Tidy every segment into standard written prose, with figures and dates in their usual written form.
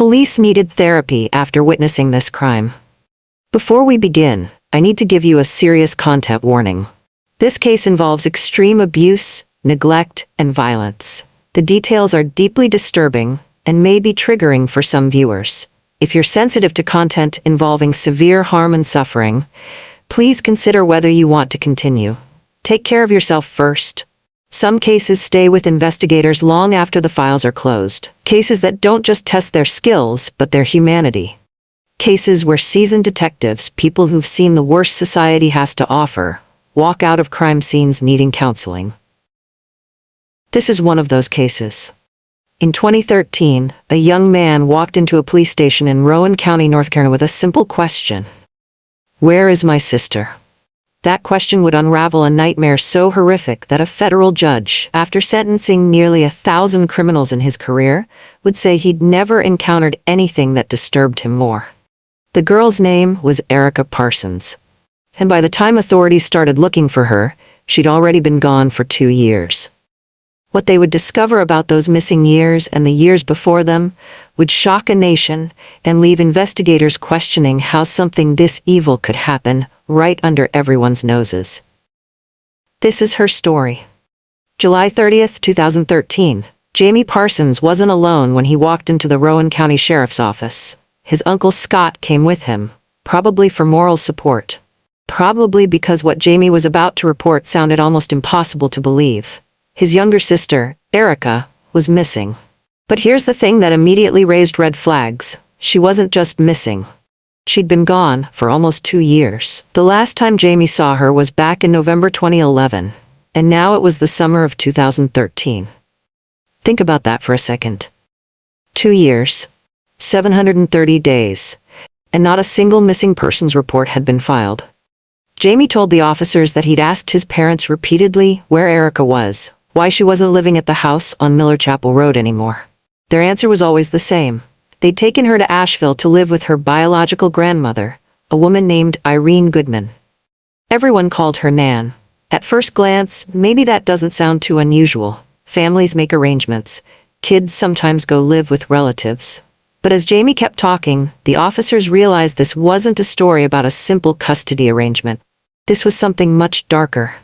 Police needed therapy after witnessing this crime. Before we begin, I need to give you a serious content warning. This case involves extreme abuse, neglect, and violence. The details are deeply disturbing and may be triggering for some viewers. If you're sensitive to content involving severe harm and suffering, please consider whether you want to continue. Take care of yourself first. Some cases stay with investigators long after the files are closed. Cases that don't just test their skills, but their humanity. Cases where seasoned detectives, people who've seen the worst society has to offer, walk out of crime scenes needing counseling. This is one of those cases. In 2013, a young man walked into a police station in Rowan County, North Carolina with a simple question. Where is my sister? That question would unravel a nightmare so horrific that a federal judge, after sentencing nearly 1,000 criminals in his career, would say he'd never encountered anything that disturbed him more. The girl's name was Erica Parsons. And by the time authorities started looking for her, she'd already been gone for 2 years. What they would discover about those missing years and the years before them would shock a nation and leave investigators questioning how something this evil could happen right under everyone's noses. This is her story. July 30th, 2013. Jamie Parsons wasn't alone when he walked into the Rowan County Sheriff's Office. His uncle Scott came with him, probably for moral support. Probably because what Jamie was about to report sounded almost impossible to believe. His younger sister, Erica, was missing. But here's the thing that immediately raised red flags. She wasn't just missing. She'd been gone for almost 2 years. The last time Jamie saw her was back in November 2011, and now it was the summer of 2013. Think about that for a second. 2 years, 730 days, and not a single missing persons report had been filed. Jamie told the officers that he'd asked his parents repeatedly where Erica was, why she wasn't living at the house on Miller Chapel Road anymore. Their answer was always the same. They'd taken her to Asheville to live with her biological grandmother, a woman named Irene Goodman. Everyone called her Nan. At first glance, maybe that doesn't sound too unusual. Families make arrangements. Kids sometimes go live with relatives. But as Jamie kept talking, the officers realized this wasn't a story about a simple custody arrangement. This was something much darker.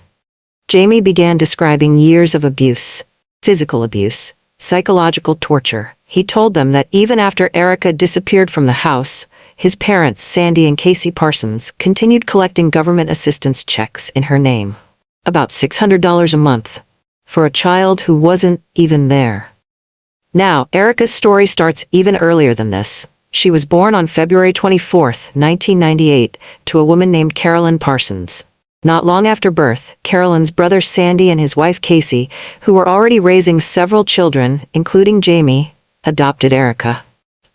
Jamie began describing years of abuse, physical abuse, psychological torture. He told them that even after Erica disappeared from the house, his parents, Sandy and Casey Parsons, continued collecting government assistance checks in her name. About $600 a month. For a child who wasn't even there. Now, Erica's story starts even earlier than this. She was born on February 24, 1998, to a woman named Carolyn Parsons. Not long after birth, Carolyn's brother Sandy and his wife Casey, who were already raising several children, including Jamie, adopted Erica.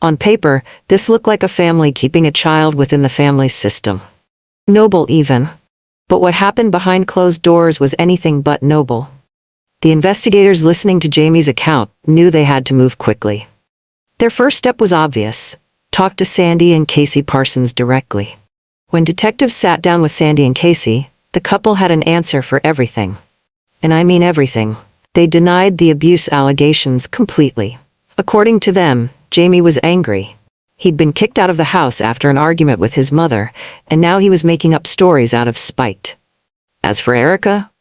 On paper, this looked like a family keeping a child within the family's system. Noble even. But what happened behind closed doors was anything but noble. The investigators listening to Jamie's account knew they had to move quickly. Their first step was obvious. Talk to Sandy and Casey Parsons directly. When detectives sat down with Sandy and Casey, the couple had an answer for everything. And I mean everything. They denied the abuse allegations completely. According to them, Jamie was angry. He'd been kicked out of the house after an argument with his mother, and now he was making up stories out of spite. As for Erica,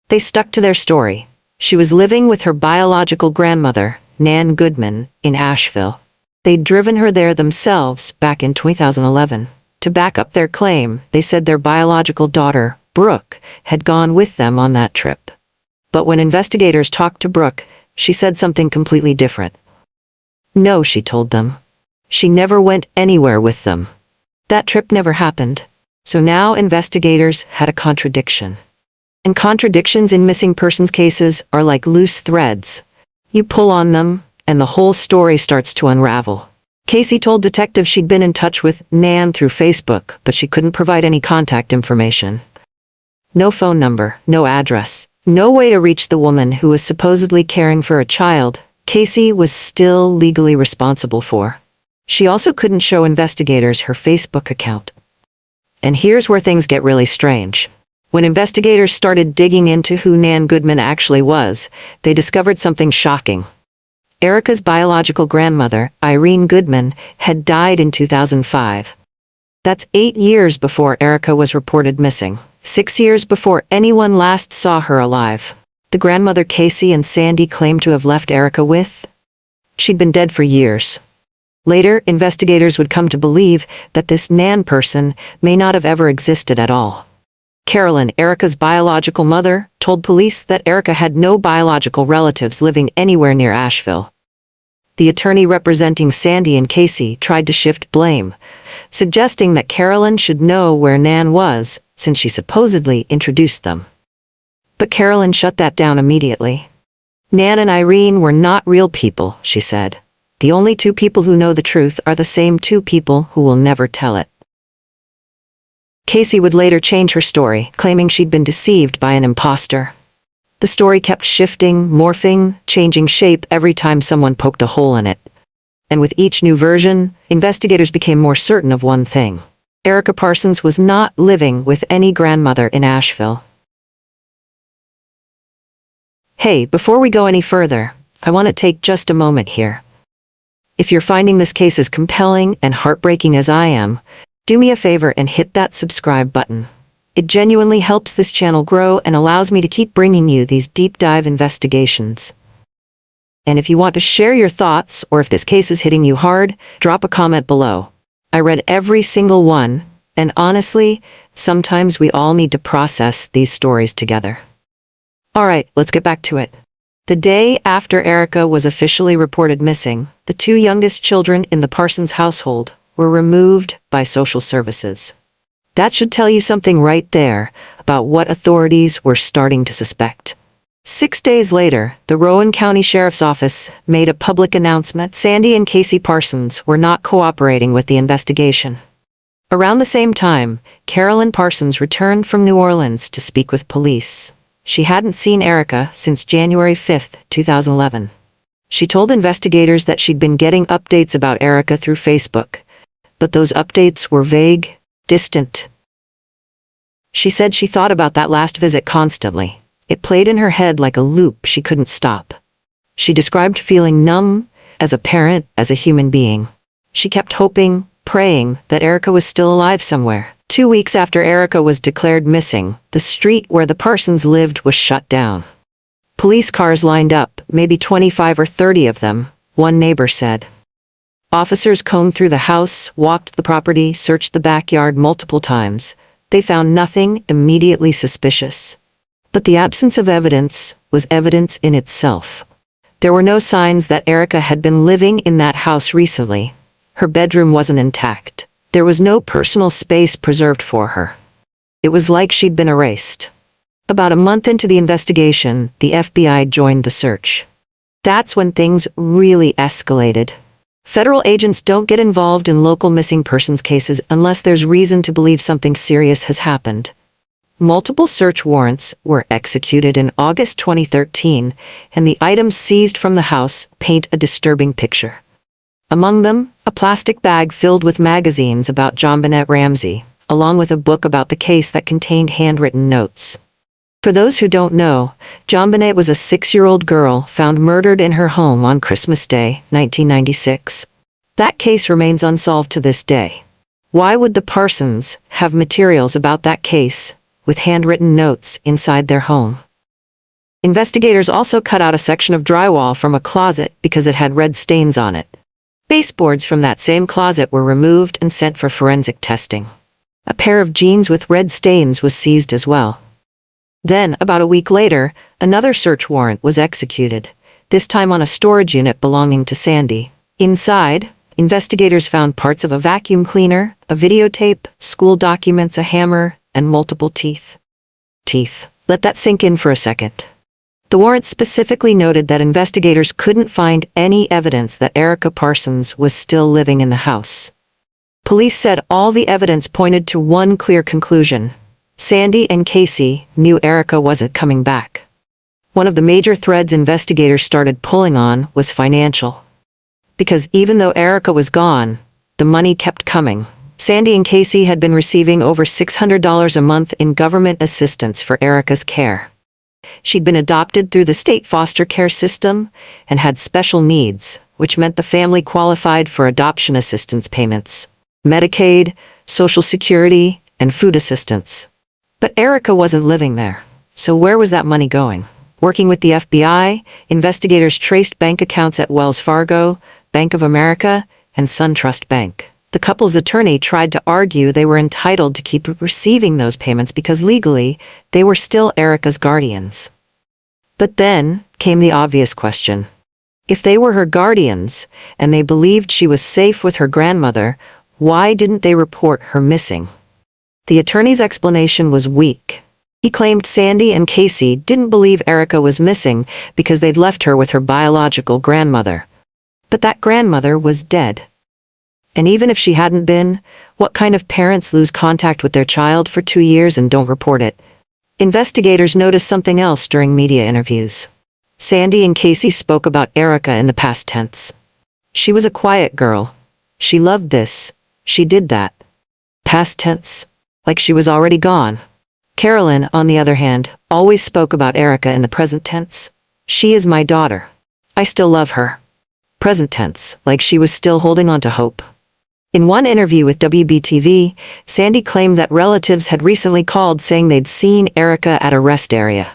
they stuck to their story. She was living with her biological grandmother, Nan Goodman, in Asheville. They'd driven her there themselves back in 2011. To back up their claim, they said their biological daughter, Brooke, had gone with them on that trip. But when investigators talked to Brooke, she said something completely different. No, she told them. She never went anywhere with them. That trip never happened. So now investigators had a contradiction. And contradictions in missing persons cases are like loose threads. You pull on them, and the whole story starts to unravel. Casey told detectives she'd been in touch with Nan through Facebook, but she couldn't provide any contact information. No phone number, no address, no way to reach the woman who was supposedly caring for a child Casey was still legally responsible for. She also couldn't show investigators her Facebook account. And here's where things get really strange. When investigators started digging into who Nan Goodman actually was, they discovered something shocking. Erica's biological grandmother, Irene Goodman, had died in 2005. That's 8 years before Erica was reported missing. 6 years before anyone last saw her alive. The grandmother Casey and Sandy claimed to have left Erica with? She'd been dead for years. Later, investigators would come to believe that this Nan person may not have ever existed at all. Carolyn, Erica's biological mother, told police that Erica had no biological relatives living anywhere near Asheville. The attorney representing Sandy and Casey tried to shift blame, suggesting that Carolyn should know where Nan was, since she supposedly introduced them. But Carolyn shut that down immediately. Nan and Irene were not real people, she said. The only two people who know the truth are the same two people who will never tell it. Casey would later change her story, claiming she'd been deceived by an imposter. The story kept shifting, morphing, changing shape every time someone poked a hole in it. And with each new version, investigators became more certain of one thing. Erica Parsons was not living with any grandmother in Asheville. Hey, before we go any further, I want to take just a moment here. If you're finding this case as compelling and heartbreaking as I am, do me a favor and hit that subscribe button. It genuinely helps this channel grow and allows me to keep bringing you these deep dive investigations. And if you want to share your thoughts, or if this case is hitting you hard, drop a comment below. I read every single one, and honestly, sometimes we all need to process these stories together. Alright, let's get back to it. The day after Erica was officially reported missing, the two youngest children in the Parsons household were removed by social services. That should tell you something right there about what authorities were starting to suspect. 6 days later, the Rowan County Sheriff's Office made a public announcement. Sandy and Casey Parsons were not cooperating with the investigation. Around the same time, Carolyn Parsons returned from New Orleans to speak with police. She hadn't seen Erica since January 5, 2011. She told investigators that she'd been getting updates about Erica through Facebook, but those updates were vague, distant. She said she thought about that last visit constantly. It played in her head like a loop she couldn't stop. She described feeling numb, as a parent, as a human being. She kept hoping, praying, that Erica was still alive somewhere. 2 weeks after Erica was declared missing, the street where the Parsons lived was shut down. Police cars lined up, maybe 25 or 30 of them, one neighbor said. Officers combed through the house, walked the property, searched the backyard multiple times. They found nothing immediately suspicious. But the absence of evidence was evidence in itself. There were no signs that Erica had been living in that house recently. Her bedroom wasn't intact. There was no personal space preserved for her. It was like she'd been erased. About a month into the investigation, the FBI joined the search. That's when things really escalated. Federal agents don't get involved in local missing persons cases unless there's reason to believe something serious has happened. Multiple search warrants were executed in August 2013, and the items seized from the house paint a disturbing picture. Among them, a plastic bag filled with magazines about JonBenét Ramsey, along with a book about the case that contained handwritten notes. For those who don't know, JonBenét was a 6-year-old girl found murdered in her home on Christmas Day, 1996. That case remains unsolved to this day. Why would the Parsons have materials about that case, with handwritten notes inside their home? Investigators also cut out a section of drywall from a closet because it had red stains on it. Baseboards from that same closet were removed and sent for forensic testing. A pair of jeans with red stains was seized as well. Then, about a week later, another search warrant was executed, this time on a storage unit belonging to Sandy. Inside, investigators found parts of a vacuum cleaner, a videotape, school documents, a hammer, and multiple teeth. Let that sink in for a second. The warrant specifically noted that investigators couldn't find any evidence that Erica Parsons was still living in the house. Police said all the evidence pointed to one clear conclusion. Sandy and Casey knew Erica wasn't coming back. One of the major threads investigators started pulling on was financial. Because even though Erica was gone, the money kept coming. Sandy and Casey had been receiving over $600 a month in government assistance for Erica's care. She'd been adopted through the state foster care system and had special needs, which meant the family qualified for adoption assistance payments, Medicaid, Social Security, and food assistance. But Erica wasn't living there. So where was that money going? Working with the FBI, investigators traced bank accounts at Wells Fargo, Bank of America, and SunTrust Bank. The couple's attorney tried to argue they were entitled to keep receiving those payments because legally, they were still Erica's guardians. But then came the obvious question. If they were her guardians, and they believed she was safe with her grandmother, why didn't they report her missing? The attorney's explanation was weak. He claimed Sandy and Casey didn't believe Erica was missing because they'd left her with her biological grandmother. But that grandmother was dead. And even if she hadn't been, what kind of parents lose contact with their child for 2 years and don't report it? Investigators noticed something else during media interviews. Sandy and Casey spoke about Erica in the past tense. She was a quiet girl. She loved this. She did that. Past tense. Like she was already gone. Carolyn, on the other hand, always spoke about Erica in the present tense. She is my daughter. I still love her. Present tense, like she was still holding on to hope. In one interview with WBTV, Sandy claimed that relatives had recently called saying they'd seen Erica at a rest area.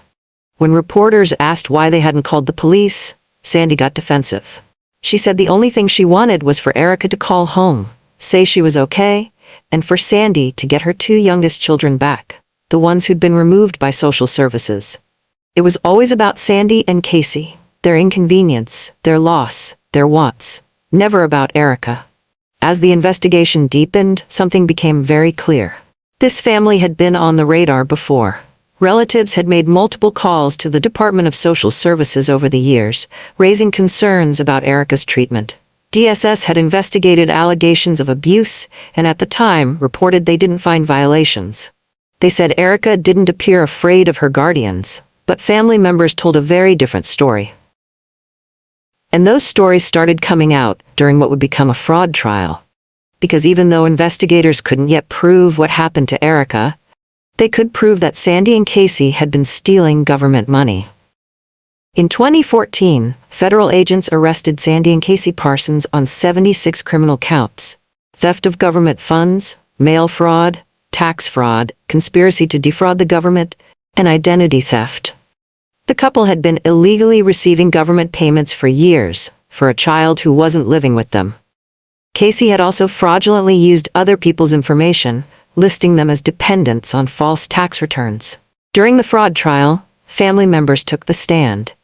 When reporters asked why they hadn't called the police, Sandy got defensive. She said the only thing she wanted was for Erica to call home, say she was okay, and for Sandy to get her 2 youngest children back, the ones who'd been removed by social services. It was always about Sandy and Casey, their inconvenience, their loss, their wants, never about Erica. As the investigation deepened, something became very clear. This family had been on the radar before. Relatives had made multiple calls to the Department of Social Services over the years, raising concerns about Erica's treatment. DSS had investigated allegations of abuse and at the time reported they didn't find violations. They said Erica didn't appear afraid of her guardians, but family members told a very different story. And those stories started coming out during what would become a fraud trial. Because even though investigators couldn't yet prove what happened to Erica, they could prove that Sandy and Casey had been stealing government money. In 2014, federal agents arrested Sandy and Casey Parsons on 76 criminal counts: theft of government funds, mail fraud, tax fraud, conspiracy to defraud the government, and identity theft. The couple had been illegally receiving government payments for years for a child who wasn't living with them. Casey had also fraudulently used other people's information, listing them as dependents on false tax returns. During the fraud trial, family members took the stand.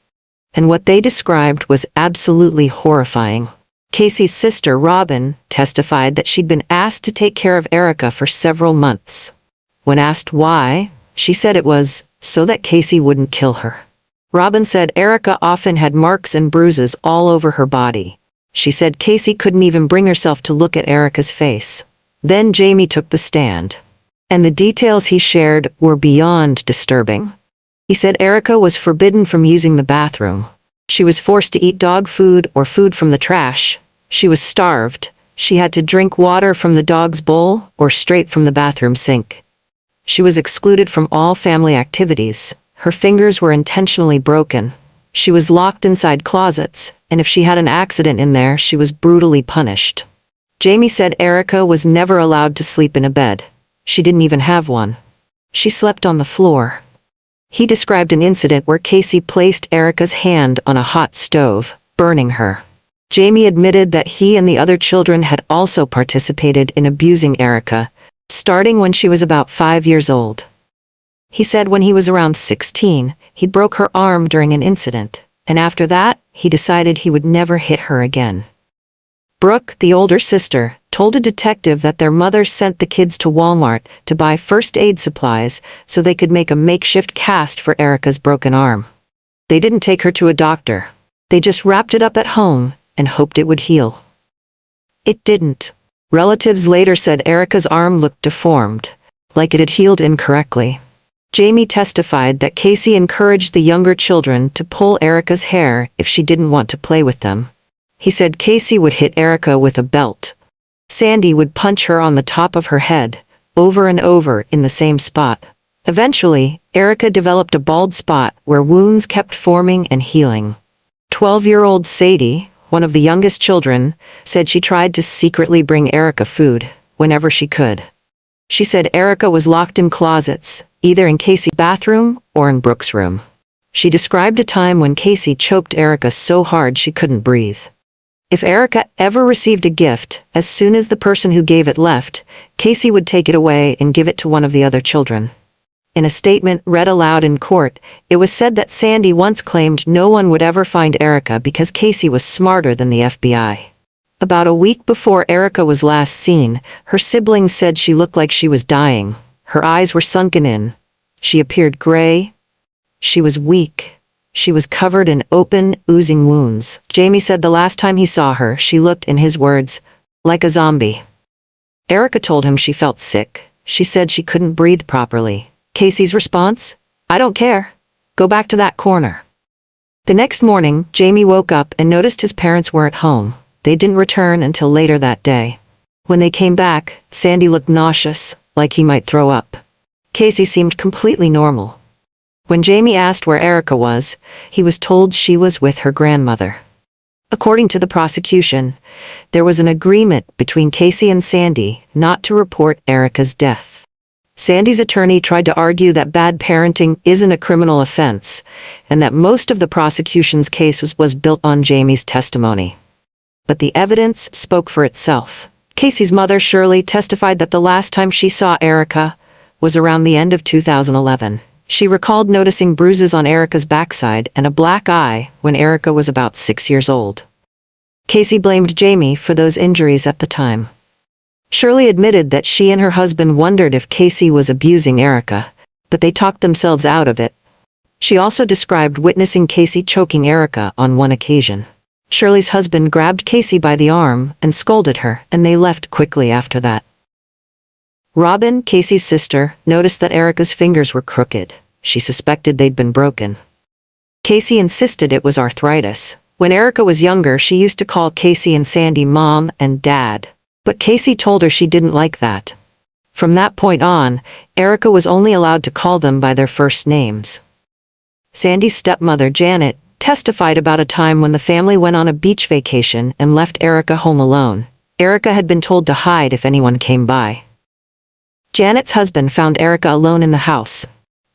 And what they described was absolutely horrifying. Casey's sister, Robin, testified that she'd been asked to take care of Erica for several months. When asked why, she said it was so that Casey wouldn't kill her. Robin said Erica often had marks and bruises all over her body. She said Casey couldn't even bring herself to look at Erica's face. Then Jamie took the stand. And the details he shared were beyond disturbing. He said Erica was forbidden from using the bathroom. She was forced to eat dog food or food from the trash. She was starved. She had to drink water from the dog's bowl or straight from the bathroom sink. She was excluded from all family activities. Her fingers were intentionally broken. She was locked inside closets, and if she had an accident in there, she was brutally punished. Jamie said Erica was never allowed to sleep in a bed. She didn't even have one. She slept on the floor. He described an incident where Casey placed Erica's hand on a hot stove, burning her. Jamie admitted that he and the other children had also participated in abusing Erica, starting when she was about 5 years old. He said when he was around 16, he broke her arm during an incident, and after that, he decided he would never hit her again. Brooke, the older sister, told a detective that their mother sent the kids to Walmart to buy first aid supplies so they could make a makeshift cast for Erica's broken arm. They didn't take her to a doctor. They just wrapped it up at home and hoped it would heal. It didn't. Relatives later said Erica's arm looked deformed, like it had healed incorrectly. Jamie testified that Casey encouraged the younger children to pull Erica's hair if she didn't want to play with them. He said Casey would hit Erica with a belt. Sandy would punch her on the top of her head, over and over in the same spot. Eventually, Erica developed a bald spot where wounds kept forming and healing. 12-year-old Sadie, one of the youngest children, said she tried to secretly bring Erica food whenever she could. She said Erica was locked in closets, either in Casey's bathroom or in Brooke's room. She described a time when Casey choked Erica so hard she couldn't breathe. If Erica ever received a gift, as soon as the person who gave it left, Casey would take it away and give it to one of the other children. In a statement read aloud in court, it was said that Sandy once claimed no one would ever find Erica because Casey was smarter than the FBI. About a week before Erica was last seen, her siblings said she looked like she was dying. Her eyes were sunken in. She appeared gray. She was weak. She was covered in open, oozing wounds. Jamie said the last time he saw her, she looked, in his words, like a zombie. Erica told him she felt sick. She said she couldn't breathe properly. Casey's response? I don't care. Go back to that corner. The next morning, Jamie woke up and noticed his parents weren't home. They didn't return until later that day. When they came back, Sandy looked nauseous, like he might throw up. Casey seemed completely normal. When Jamie asked where Erica was, he was told she was with her grandmother. According to the prosecution, there was an agreement between Casey and Sandy not to report Erica's death. Sandy's attorney tried to argue that bad parenting isn't a criminal offense, and that most of the prosecution's case was built on Jamie's testimony. But the evidence spoke for itself. Casey's mother, Shirley, testified that the last time she saw Erica was around the end of 2011. She recalled noticing bruises on Erica's backside and a black eye when Erica was about 6 years old. Casey blamed Jamie for those injuries at the time. Shirley admitted that she and her husband wondered if Casey was abusing Erica, but they talked themselves out of it. She also described witnessing Casey choking Erica on one occasion. Shirley's husband grabbed Casey by the arm and scolded her, and they left quickly after that. Robin, Casey's sister, noticed that Erica's fingers were crooked. She suspected they'd been broken. Casey insisted it was arthritis. When Erica was younger, she used to call Casey and Sandy Mom and Dad. But Casey told her she didn't like that. From that point on, Erica was only allowed to call them by their first names. Sandy's stepmother, Janet, testified about a time when the family went on a beach vacation and left Erica home alone. Erica had been told to hide if anyone came by. Janet's husband found Erica alone in the house.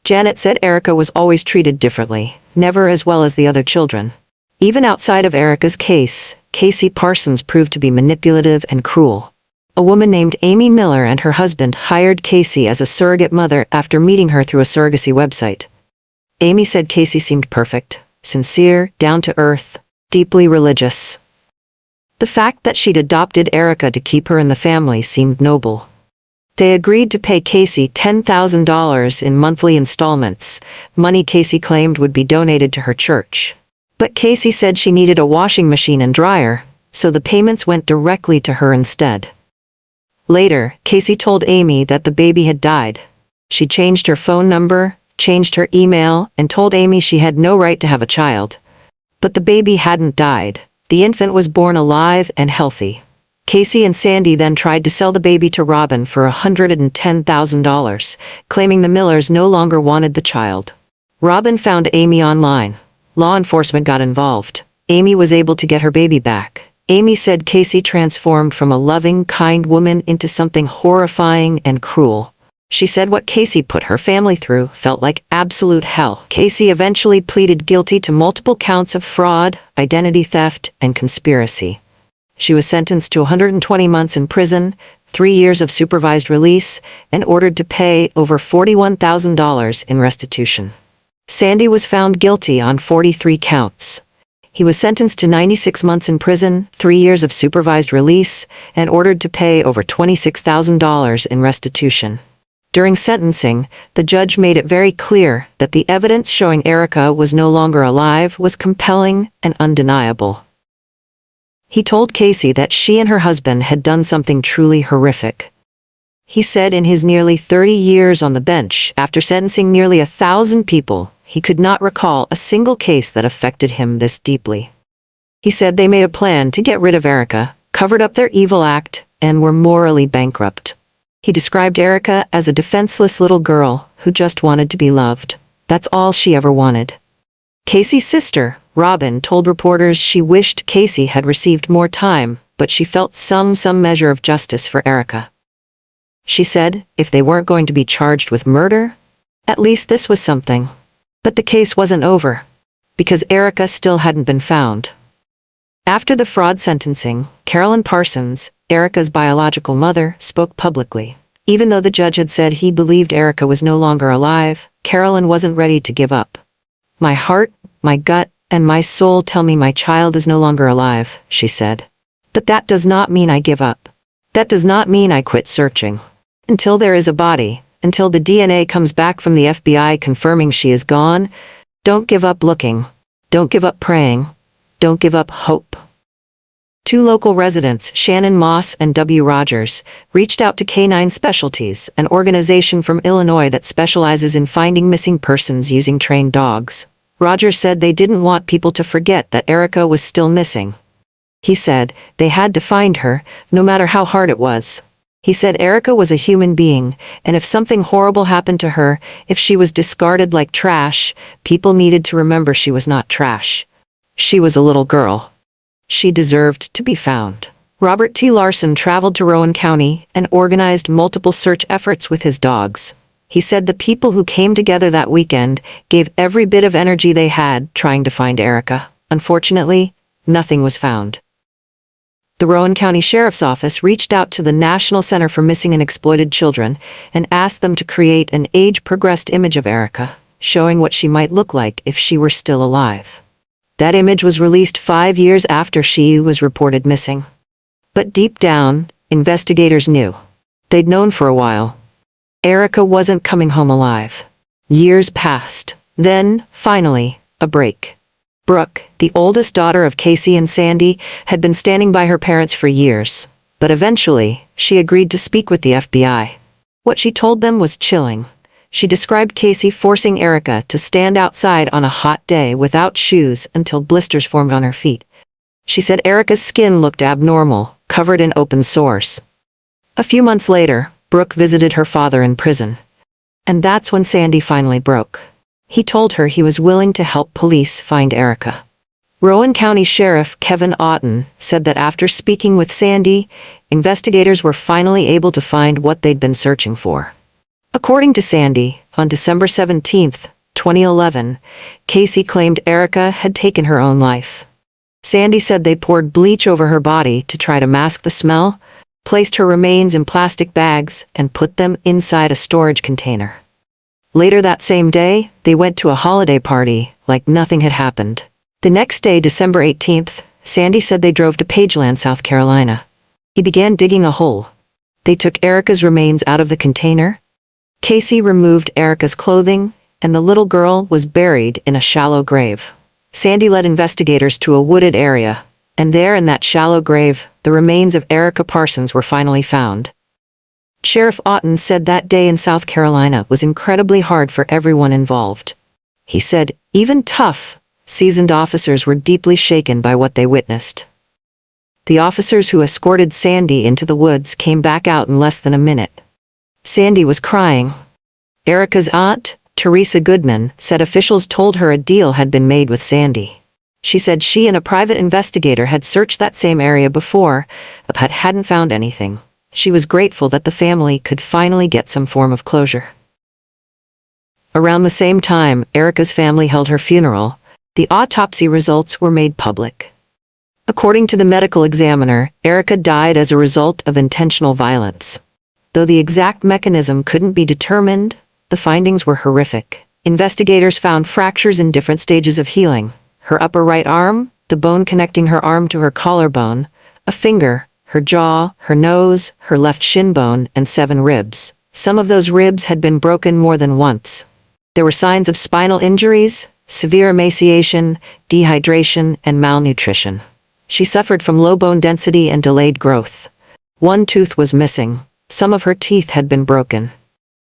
Janet said Erica was always treated differently, never as well as the other children. Even outside of Erica's case, Erica Parsons proved to be manipulative and cruel. A woman named Amy Miller and her husband hired Casey as a surrogate mother after meeting her through a surrogacy website. Amy said Casey seemed perfect, sincere, down-to-earth, deeply religious. The fact that she'd adopted Erica to keep her in the family seemed noble. They agreed to pay Casey $10,000 in monthly installments, money Casey claimed would be donated to her church. But Casey said she needed a washing machine and dryer, so the payments went directly to her instead. Later, Casey told Amy that the baby had died. She changed her phone number, changed her email, and told Amy she had no right to have a child. But the baby hadn't died. The infant was born alive and healthy. Casey and Sandy then tried to sell the baby to Robin for $110,000, claiming the Millers no longer wanted the child. Robin found Amy online. Law enforcement got involved. Amy was able to get her baby back. Amy said Casey transformed from a loving, kind woman into something horrifying and cruel. She said what Casey put her family through felt like absolute hell. Casey eventually pleaded guilty to multiple counts of fraud, identity theft, and conspiracy. She was sentenced to 120 months in prison, 3 years of supervised release, and ordered to pay over $41,000 in restitution. Sandy was found guilty on 43 counts. He was sentenced to 96 months in prison, 3 years of supervised release, and ordered to pay over $26,000 in restitution. During sentencing, the judge made it very clear that the evidence showing Erica was no longer alive was compelling and undeniable. He told Casey that she and her husband had done something truly horrific. He said in his nearly 30 years on the bench, after sentencing nearly 1,000 people, he could not recall a single case that affected him this deeply. He said they made a plan to get rid of Erica, covered up their evil act, and were morally bankrupt. He described Erica as a defenseless little girl who just wanted to be loved. That's all she ever wanted. Casey's sister, Robin, told reporters she wished Casey had received more time, but she felt some measure of justice for Erica. She said if they weren't going to be charged with murder, at least this was something. But the case wasn't over, because Erica still hadn't been found. After the fraud sentencing, Erica Parsons, Erica's biological mother, spoke publicly. Even though the judge had said he believed Erica was no longer alive, Carolyn wasn't ready to give up. "My heart, my gut, and my soul tell me my child is no longer alive," she said. "But that does not mean I give up. That does not mean I quit searching. Until there is a body, until the DNA comes back from the FBI confirming she is gone, don't give up looking. Don't give up praying. Don't give up hope." Two local residents, Shannon Moss and W. Rogers, reached out to Canine Specialties, an organization from Illinois that specializes in finding missing persons using trained dogs. Rogers said they didn't want people to forget that Erica was still missing. He said they had to find her, no matter how hard it was. He said Erica was a human being, and if something horrible happened to her, if she was discarded like trash, people needed to remember she was not trash. She was a little girl. She deserved to be found. Robert T. Larson traveled to Rowan County and organized multiple search efforts with his dogs. He said the people who came together that weekend gave every bit of energy they had trying to find Erica. Unfortunately, nothing was found. The Rowan County Sheriff's Office reached out to the National Center for Missing and Exploited Children and asked them to create an age-progressed image of Erica, showing what she might look like if she were still alive. That image was released 5 years after she was reported missing. But deep down, investigators knew. They'd known for a while. Erica wasn't coming home alive. Years passed. Then, finally, a break. Brooke, the oldest daughter of Casey and Sandy, had been standing by her parents for years. But eventually, she agreed to speak with the FBI. What she told them was chilling. She described Casey forcing Erica to stand outside on a hot day without shoes until blisters formed on her feet. She said Erica's skin looked abnormal, covered in open sores. A few months later, Brooke visited her father in prison. And that's when Sandy finally broke. He told her he was willing to help police find Erica. Rowan County Sheriff Kevin Otten said that after speaking with Sandy, investigators were finally able to find what they'd been searching for. According to Sandy, on December 17, 2011, Casey claimed Erica had taken her own life. Sandy said they poured bleach over her body to try to mask the smell, placed her remains in plastic bags, and put them inside a storage container. Later that same day, they went to a holiday party like nothing had happened. The next day, December 18th, Sandy said they drove to Pageland, South Carolina. He began digging a hole. They took Erica's remains out of the container. Casey removed Erica's clothing, and the little girl was buried in a shallow grave. Sandy led investigators to a wooded area, and there in that shallow grave, the remains of Erica Parsons were finally found. Sheriff Otten said that day in South Carolina was incredibly hard for everyone involved. He said, even tough, seasoned officers were deeply shaken by what they witnessed. The officers who escorted Sandy into the woods came back out in less than a minute. Sandy was crying. Erica's aunt, Teresa Goodman, said officials told her a deal had been made with Sandy. She said she and a private investigator had searched that same area before, but hadn't found anything. She was grateful that the family could finally get some form of closure. Around the same time Erica's family held her funeral, the autopsy results were made public. According to the medical examiner, Erica died as a result of intentional violence. Though the exact mechanism couldn't be determined, the findings were horrific. Investigators found fractures in different stages of healing. Her upper right arm, the bone connecting her arm to her collarbone, a finger, her jaw, her nose, her left shin bone, and 7 ribs. Some of those ribs had been broken more than once. There were signs of spinal injuries, severe emaciation, dehydration, and malnutrition. She suffered from low bone density and delayed growth. One tooth was missing. Some of her teeth had been broken.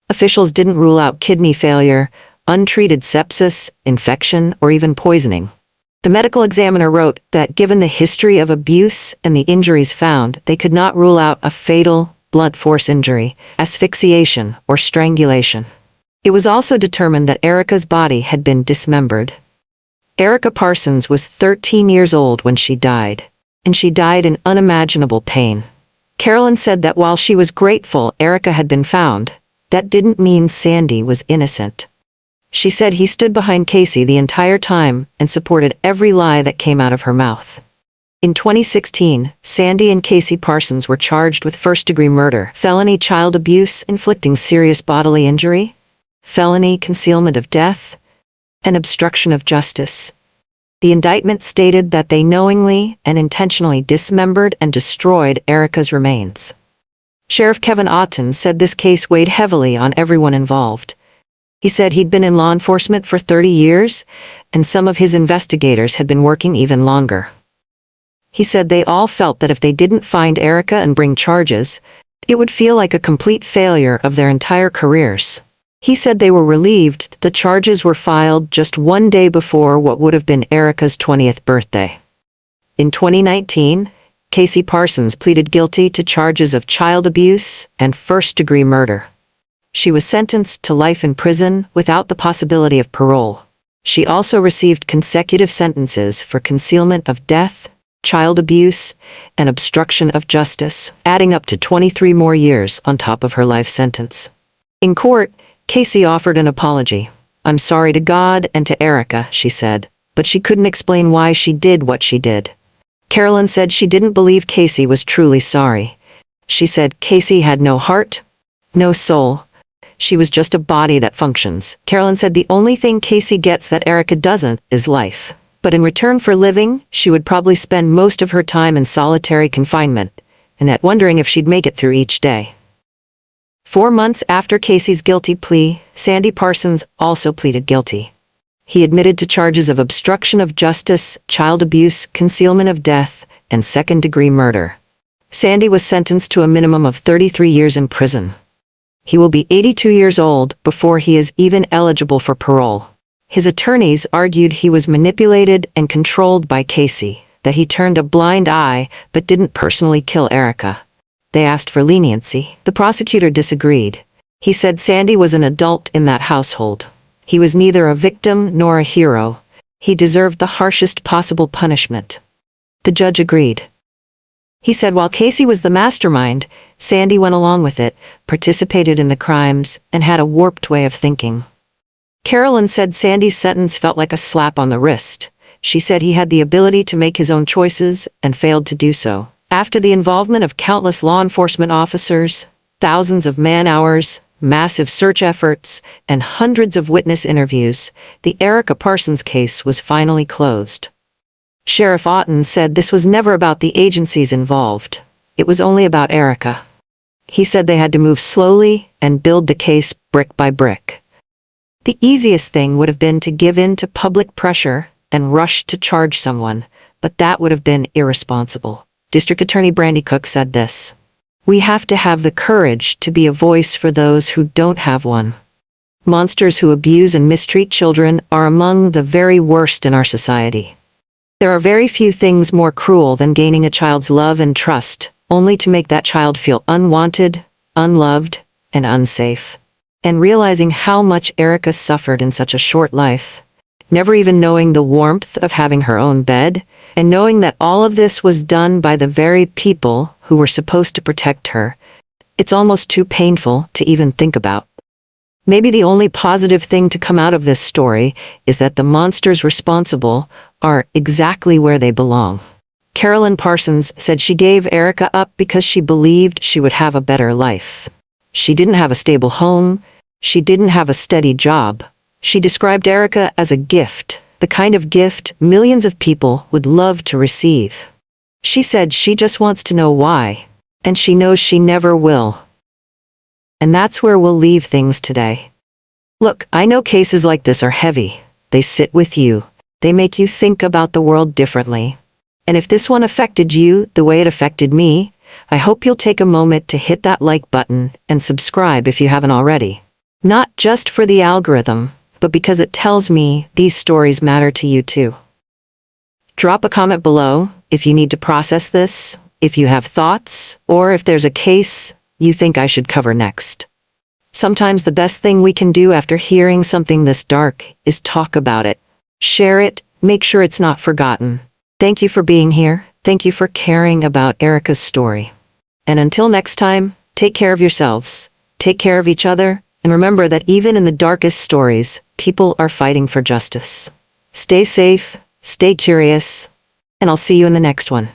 Officials didn't rule out kidney failure, untreated sepsis, infection, or even poisoning. The medical examiner wrote that given the history of abuse and the injuries found, they could not rule out a fatal, blunt force injury, asphyxiation, or strangulation. It was also determined that Erica's body had been dismembered. Erica Parsons was 13 years old when she died, and she died in unimaginable pain. Carolyn said that while she was grateful Erica had been found, that didn't mean Sandy was innocent. She said he stood behind Casey the entire time and supported every lie that came out of her mouth. In 2016, Sandy and Casey Parsons were charged with first-degree murder, felony child abuse inflicting serious bodily injury, felony concealment of death, and obstruction of justice. The indictment stated that they knowingly and intentionally dismembered and destroyed Erica's remains. Sheriff Kevin Otten said this case weighed heavily on everyone involved. He said he'd been in law enforcement for 30 years, and some of his investigators had been working even longer. He said they all felt that if they didn't find Erica and bring charges, it would feel like a complete failure of their entire careers. He said they were relieved the charges were filed just one day before what would have been Erica's 20th birthday. In 2019, Casey Parsons pleaded guilty to charges of child abuse and first-degree murder. She was sentenced to life in prison without the possibility of parole. She also received consecutive sentences for concealment of death, child abuse, and obstruction of justice, adding up to 23 more years on top of her life sentence. In court, Casey offered an apology. "I'm sorry to God and to Erica," she said, but she couldn't explain why she did what she did. Carolyn said she didn't believe Casey was truly sorry. She said Casey had no heart, no soul. She was just a body that functions. Carolyn said the only thing Casey gets that Erica doesn't is life. But in return for living, she would probably spend most of her time in solitary confinement, and that wondering if she'd make it through each day. 4 months after Casey's guilty plea, Sandy Parsons also pleaded guilty. He admitted to charges of obstruction of justice, child abuse, concealment of death, and second-degree murder. Sandy was sentenced to a minimum of 33 years in prison. He will be 82 years old before he is even eligible for parole. His attorneys argued he was manipulated and controlled by Casey, that he turned a blind eye but didn't personally kill Erica. They asked for leniency. The prosecutor disagreed. He said Sandy was an adult in that household. He was neither a victim nor a hero. He deserved the harshest possible punishment. The judge agreed. He said while Casey was the mastermind, Sandy went along with it, participated in the crimes, and had a warped way of thinking. Carolyn said Sandy's sentence felt like a slap on the wrist. She said he had the ability to make his own choices and failed to do so. After the involvement of countless law enforcement officers, thousands of man-hours, massive search efforts, and hundreds of witness interviews, the Erica Parsons case was finally closed. Sheriff Otten said this was never about the agencies involved. It was only about Erica. He said they had to move slowly and build the case brick by brick. The easiest thing would have been to give in to public pressure and rush to charge someone, but that would have been irresponsible. District Attorney Brandy Cook said this: "We have to have the courage to be a voice for those who don't have one. Monsters who abuse and mistreat children are among the very worst in our society. There are very few things more cruel than gaining a child's love and trust, only to make that child feel unwanted, unloved, and unsafe." And realizing how much Erica suffered in such a short life, never even knowing the warmth of having her own bed, and knowing that all of this was done by the very people who were supposed to protect her, it's almost too painful to even think about. Maybe the only positive thing to come out of this story is that the monsters responsible are exactly where they belong. Carolyn Parsons said she gave Erica up because she believed she would have a better life. She didn't have a stable home. She didn't have a steady job. She described Erica as a gift, the kind of gift millions of people would love to receive. She said she just wants to know why, and she knows she never will. And that's where we'll leave things today. Look, I know cases like this are heavy. They sit with you. They make you think about the world differently. And if this one affected you the way it affected me, I hope you'll take a moment to hit that like button and subscribe if you haven't already. Not just for the algorithm, but because it tells me these stories matter to you too. Drop a comment below if you need to process this, if you have thoughts, or if there's a case you think I should cover next? Sometimes the best thing we can do after hearing something this dark is talk about it. Share it, make sure it's not forgotten. Thank you for being here. Thank you for caring about Erica's story. And until next time, take care of yourselves, take care of each other, and remember that even in the darkest stories, people are fighting for justice. Stay safe, stay curious, and I'll see you in the next one.